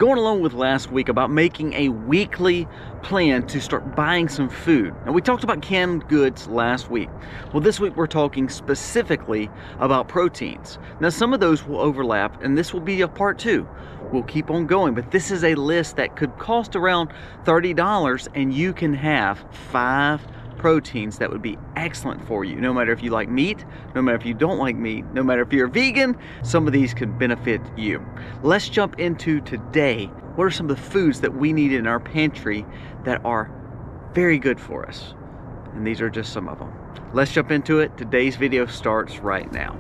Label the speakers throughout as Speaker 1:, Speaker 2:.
Speaker 1: Going along with last week about making a weekly plan to start buying some food. Now, we talked about canned goods last week. Well, this week we're talking specifically about proteins. Now, some of those will overlap, and this will be a part two. We'll keep on going, but this is a list that could cost around $30, and you can have 5 proteins that would be excellent for you. No matter if you like meat, no matter if you don't like meat, no matter if you're a vegan, some of these could benefit you. Let's jump into today. What are some of the foods that we need in our pantry that are very good for us? And these are just some of them. Let's jump into it. Today's video starts right now.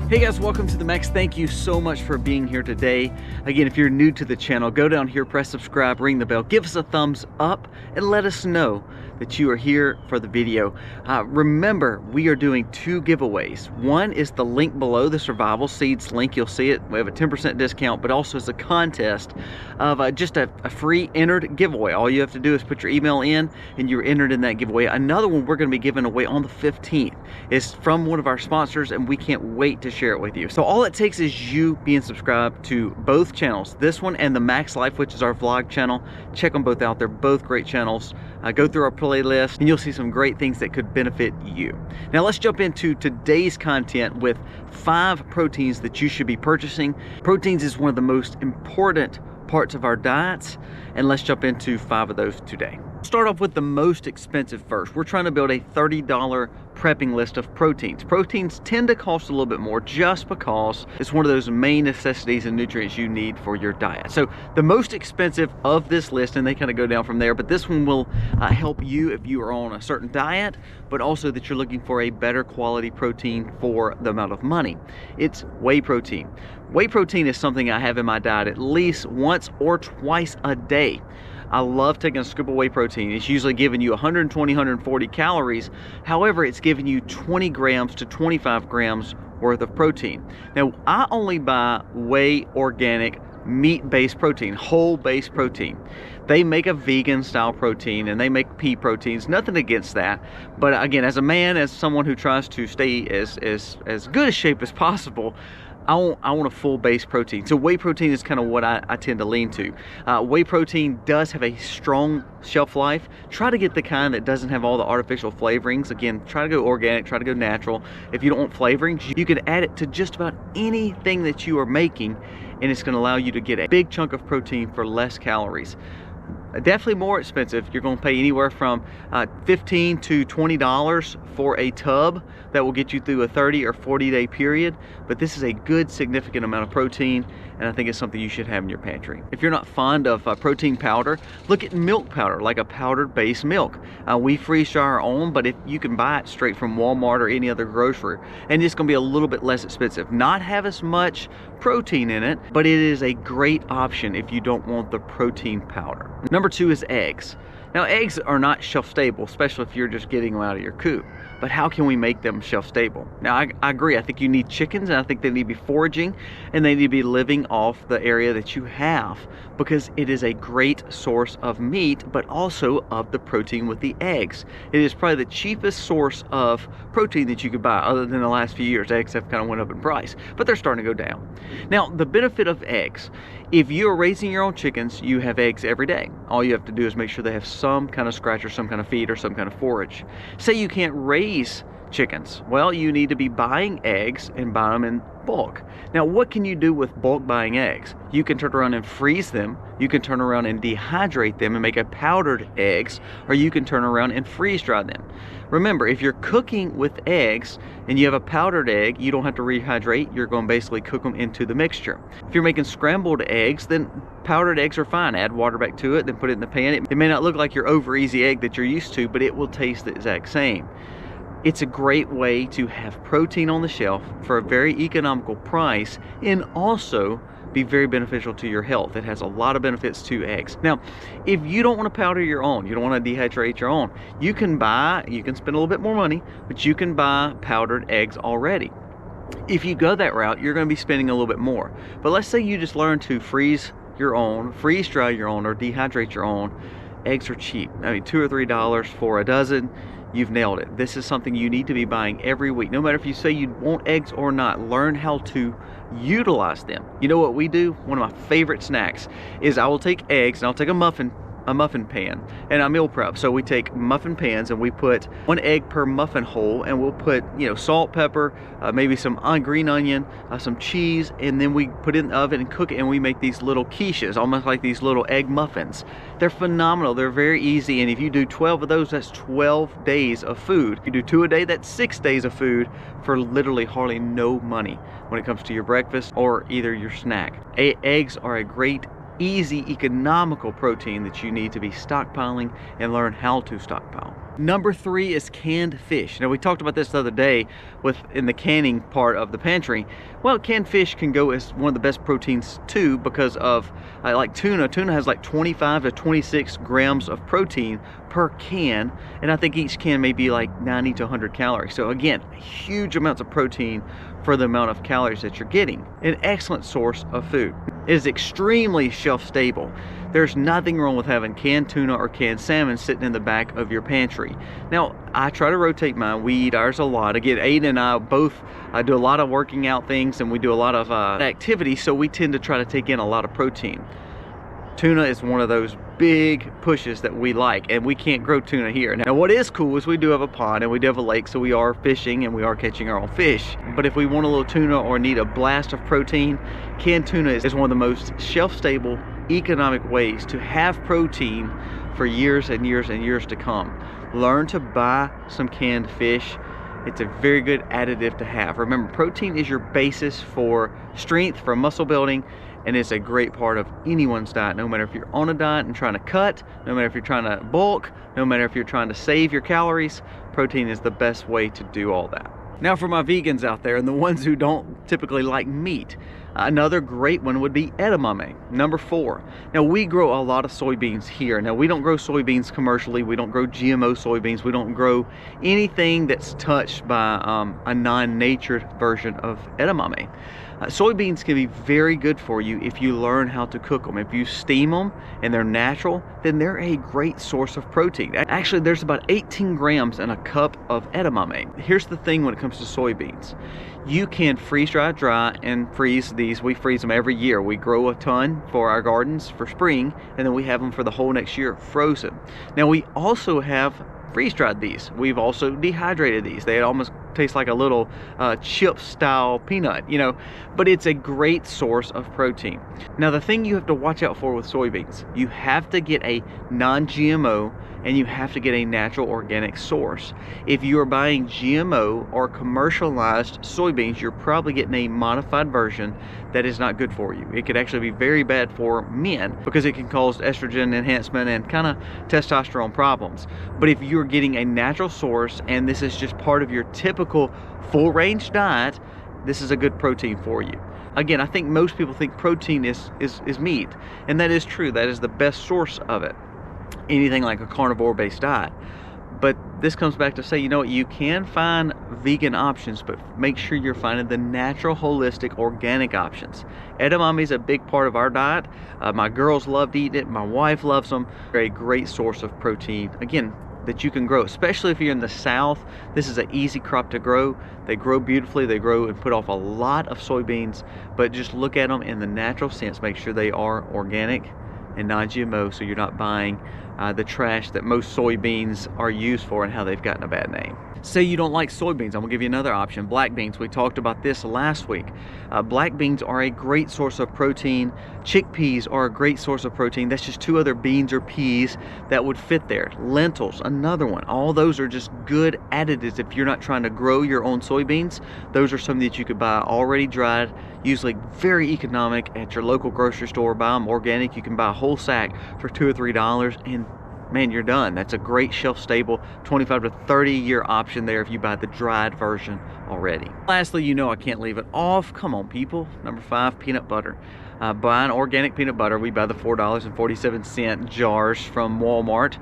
Speaker 1: Hey guys, welcome to the Max. Thank you so much for being here today. Again, if you're new to the channel, go down here, press subscribe, ring the bell, give us a thumbs up, and let us know that you are here for the video. Remember, we are doing 2 giveaways. One is the link below, the Survival Seeds link. You'll see it. We have a 10% discount, but also it's a contest of just a free entered giveaway. All you have to do is put your email in, and you're entered in that giveaway. Another one we're going to be giving away on the 15th. It's from one of our sponsors, and we can't wait to share it with you. So all it takes is you being subscribed to both channels, this one and the Max Life, which is our vlog channel. Check them both out. They're both great channels. Go through our playlist and you'll see some great things that could benefit you. Now let's jump into today's content with 5 proteins that you should be purchasing. Proteins is one of the most important parts of our diets, and let's jump into 5 of those today. Start off with the most expensive first. We're trying to build a $30 prepping list of proteins. Proteins tend to cost a little bit more just because it's one of those main necessities and nutrients you need for your diet. So the most expensive of this list, and they kind of go down from there, but this one will help you if you are on a certain diet, but also that you're looking for a better quality protein for the amount of money. It's whey protein. Whey protein is something I have in my diet at least once or twice a day. I love taking a scoop of whey protein. It's usually giving you 120, 140 calories. However, it's giving you 20 grams to 25 grams worth of protein. Now, I only buy whey organic meat-based protein, whole-based protein. They make a vegan style protein and they make pea proteins, nothing against that. But again, as a man, as someone who tries to stay as good a shape as possible, I want a full base protein. So whey protein is kind of what I tend to lean to. Whey protein does have a strong shelf life. Try to get the kind that doesn't have all the artificial flavorings. Again, try to go organic, try to go natural. If you don't want flavorings, you can add it to just about anything that you are making, and it's gonna allow you to get a big chunk of protein for less calories. Definitely more expensive. You're going to pay anywhere from $15 to $20 for a tub that will get you through a 30 or 40 day period, but this is a good significant amount of protein, and I think it's something you should have in your pantry. If you're not fond of protein powder, look at milk powder, like a powdered base milk. We freeze dry our own, but if you can buy it straight from Walmart or any other grocery, and it's going to be a little bit less expensive, not have as much protein in it, but it is a great option if you don't want the protein powder. Number 2 is eggs. Now, eggs are not shelf stable, especially if you're just getting them out of your coop. But how can we make them shelf stable? Now, I agree. I think you need chickens, and I think they need to be foraging, and they need to be living off the area that you have, because it is a great source of meat, but also of the protein with the eggs. It is probably the cheapest source of protein that you could buy, other than the last few years. Eggs have kind of went up in price, but they're starting to go down. Now, the benefit of eggs, if you are raising your own chickens, you have eggs every day. All you have to do is make sure they have some kind of scratch or some kind of feed or some kind of forage. Say you can't raise chickens. Well, you need to be buying eggs and buy them in bulk. Now, what can you do with bulk buying eggs? You can turn around and freeze them. You can turn around and dehydrate them and make a powdered eggs, or you can turn around and freeze dry them. Remember, if you're cooking with eggs and you have a powdered egg, you don't have to rehydrate. You're going to basically cook them into the mixture. If you're making scrambled eggs, then powdered eggs are fine. Add water back to it, then put it in the pan. It may not look like your over easy egg that you're used to, but it will taste the exact same. It's a great way to have protein on the shelf for a very economical price, and also be very beneficial to your health. It has a lot of benefits to eggs. Now, if you don't want to powder your own, you don't want to dehydrate your own, you can spend a little bit more money, but you can buy powdered eggs already. If you go that route, you're going to be spending a little bit more. But let's say you just learn to freeze your own, freeze dry your own, or dehydrate your own, eggs are cheap. I mean, $2 or $3 for a dozen, you've nailed it. This is something you need to be buying every week. No matter if you say you want eggs or not, learn how to utilize them. You know what we do? One of my favorite snacks is I will take eggs and I'll take a muffin pan, and I meal prep. So we take muffin pans and we put 1 egg per muffin hole, and we'll put, you know, salt, pepper, maybe some green onion, some cheese, and then we put it in the oven and cook it, and we make these little quiches, almost like these little egg muffins. They're phenomenal. They're very easy, and if you do 12 of those, that's 12 days of food. If you do 2 a day, that's 6 days of food for literally hardly no money when it comes to your breakfast or either your snack. Eggs are a great, easy, economical protein that you need to be stockpiling and learn how to stockpile. Number 3 is canned fish. Now, we talked about this the other day in the canning part of the pantry. Well, canned fish can go as one of the best proteins too, because of like tuna. Tuna has like 25 to 26 grams of protein per can, and I think each can may be like 90 to 100 calories. So again, huge amounts of protein for the amount of calories that you're getting. An excellent source of food. It is extremely shelf stable. There's nothing wrong with having canned tuna or canned salmon sitting in the back of your pantry. Now, I try to rotate mine. We eat ours a lot. Again, Aiden and I both do a lot of working out things, and we do a lot of activity, so we tend to try to take in a lot of protein. Tuna is one of those big pushes that we like, and we can't grow tuna here. Now, what is cool is we do have a pond and we do have a lake, so we are fishing and we are catching our own fish. But if we want a little tuna or need a blast of protein, canned tuna is one of the most shelf-stable, economic ways to have protein for years and years and years to come. Learn to buy some canned fish. It's a very good additive to have. Remember, protein is your basis for strength, for muscle building, and it's a great part of anyone's diet, no matter if you're on a diet and trying to cut, no matter if you're trying to bulk, no matter if you're trying to save your calories. Protein is the best way to do all that. Now, for my vegans out there and the ones who don't typically like meat, another great one would be edamame, number 4. Now, we grow a lot of soybeans here. Now, we don't grow soybeans commercially. We don't grow GMO soybeans. We don't grow anything that's touched by a non-natured version of edamame. Soybeans can be very good for you if you learn how to cook them. If you steam them and they're natural, then they're a great source of protein. Actually, there's about 18 grams in a cup of edamame. Here's the thing when it comes to soybeans. You can freeze dry, and freeze these. We freeze them every year. We grow a ton for our gardens for spring, and then we have them for the whole next year frozen. Now, we also have freeze-dried these. We've also dehydrated these. They almost taste like a little chip style peanut, you know, but it's a great source of protein. Now, the thing you have to watch out for with soybeans, you have to get a non-GMO and you have to get a natural organic source. If you are buying GMO or commercialized soybeans, you're probably getting a modified version that is not good for you. It could actually be very bad for men because it can cause estrogen enhancement and kind of testosterone problems. But if you're getting a natural source and this is just part of your typical full range diet, this is a good protein for you. Again, I think most people think protein is meat, and that is true. That is the best source of it, anything like a carnivore based diet. But this comes back to say, you know what, you can find vegan options, but make sure you're finding the natural, holistic, organic options. Edamame is a big part of our diet. My girls loved eating it. My wife loves them. They're a great source of protein, again, that you can grow, especially if you're in the South. This is an easy crop to grow. They grow beautifully. They grow and put off a lot of soybeans, but just look at them in the natural sense. Make sure they are organic and non-GMO, so you're not buying the trash that most soybeans are used for and how they've gotten a bad name. Say you don't like soybeans, I'm gonna give you another option, black beans. We talked about this last week. Black beans are a great source of protein. Chickpeas are a great source of protein. That's just 2 other beans or peas that would fit there. Lentils, another one. All those are just good additives if you're not trying to grow your own soybeans. Those are some that you could buy already dried, usually very economic at your local grocery store. Buy them organic. You can buy a whole sack for $2 or $3, and man, you're done. That's a great shelf-stable 25 to 30-year option there if you buy the dried version already. Lastly, you know I can't leave it off. Come on, people. Number 5, peanut butter. buying organic peanut butter. We buy the $4.47 jars from Walmart,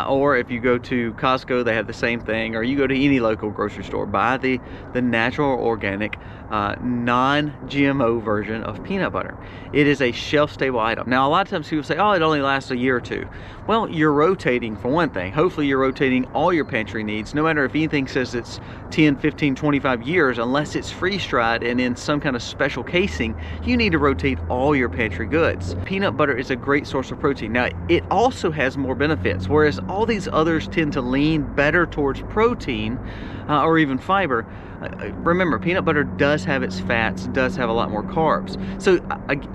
Speaker 1: or if you go to Costco, they have the same thing, or you go to any local grocery store, buy the natural or organic non-GMO version of peanut butter. It is a shelf-stable item. Now, a lot of times people say, oh, it only lasts a year or two. Well, you're rotating for one thing. Hopefully you're rotating all your pantry needs, no matter if anything says it's 10, 15, 25 years, unless it's freeze-dried and in some kind of special casing, you need to rotate all your pantry goods. Peanut butter is a great source of protein. Now, it also has more benefits, whereas all these others tend to lean better towards protein or even fiber. Remember, peanut butter does have its fats, does have a lot more carbs. So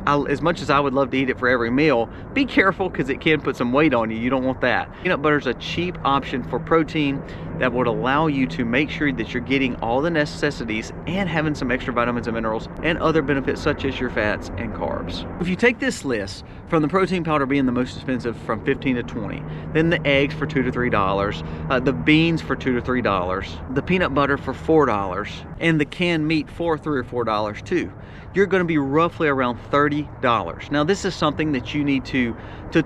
Speaker 1: as much as I would love to eat it for every meal, be careful because it can put some weight on you. You don't want that. Peanut butter is a cheap option for protein that would allow you to make sure that you're getting all the necessities and having some extra vitamins and minerals and other benefits such as your fats and carbs. If you take this list from the protein powder being the most expensive from 15 to 20, then the eggs for $2 to $3, the beans for $2 to $3, the peanut butter for $4, and the canned meat for $3 or $4 too, you're going to be roughly around $30. Now, this is something that you need to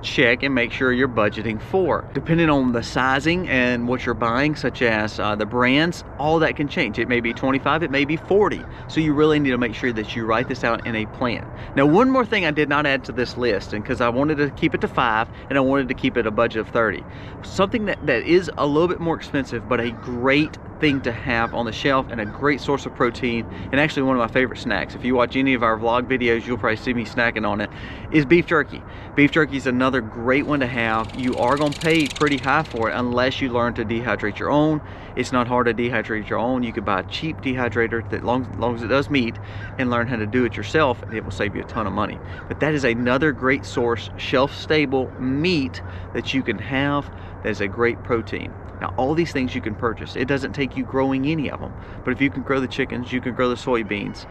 Speaker 1: check and make sure you're budgeting for. Depending on the sizing and what you're buying, such as the brands, all that can change. It may be 25, it may be 40. So you really need to make sure that you write this out in a plan. Now, one more thing I did not add to this list, and because I wanted to keep it to 5 and I wanted to keep it a budget of 30. Something that is a little bit more expensive, but a great thing to have on the shelf and a great source of protein, and actually one of my favorite snacks. If you watch any of our vlog videos, you'll probably see me snacking on it, is beef jerky. Beef jerky is another great one to have. You are going to pay pretty high for it unless you learn to dehydrate your own. It's not hard to dehydrate your own. You could buy a cheap dehydrator that long as it does meat and learn how to do it yourself, and it will save you a ton of money. But that is another great source, shelf-stable meat that you can have that is a great protein. Now, all these things you can purchase. It doesn't take you growing any of them. But if you can grow the chickens, you can grow the soybeans,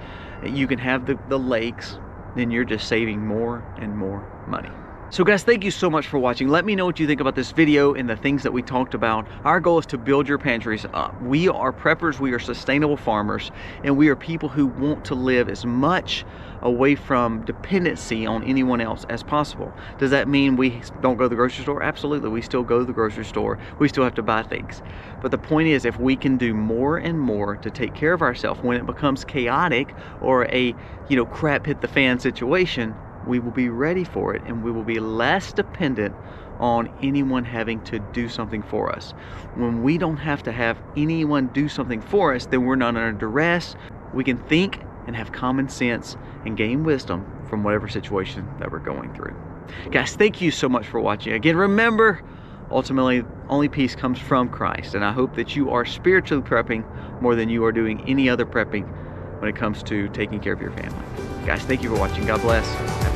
Speaker 1: you can have the lakes, then you're just saving more and more money. So guys, thank you so much for watching. Let me know what you think about this video and the things that we talked about. Our goal is to build your pantries up. We are preppers, we are sustainable farmers, and we are people who want to live as much away from dependency on anyone else as possible. Does that mean we don't go to the grocery store? Absolutely, we still go to the grocery store. We still have to buy things. But the point is, if we can do more and more to take care of ourselves when it becomes chaotic or a crap hit the fan situation, we will be ready for it, and we will be less dependent on anyone having to do something for us. When we don't have to have anyone do something for us, then we're not under duress. We can think and have common sense and gain wisdom from whatever situation that we're going through. Guys, thank you so much for watching. Again, remember, ultimately, only peace comes from Christ, and I hope that you are spiritually prepping more than you are doing any other prepping when it comes to taking care of your family. Guys, thank you for watching. God bless.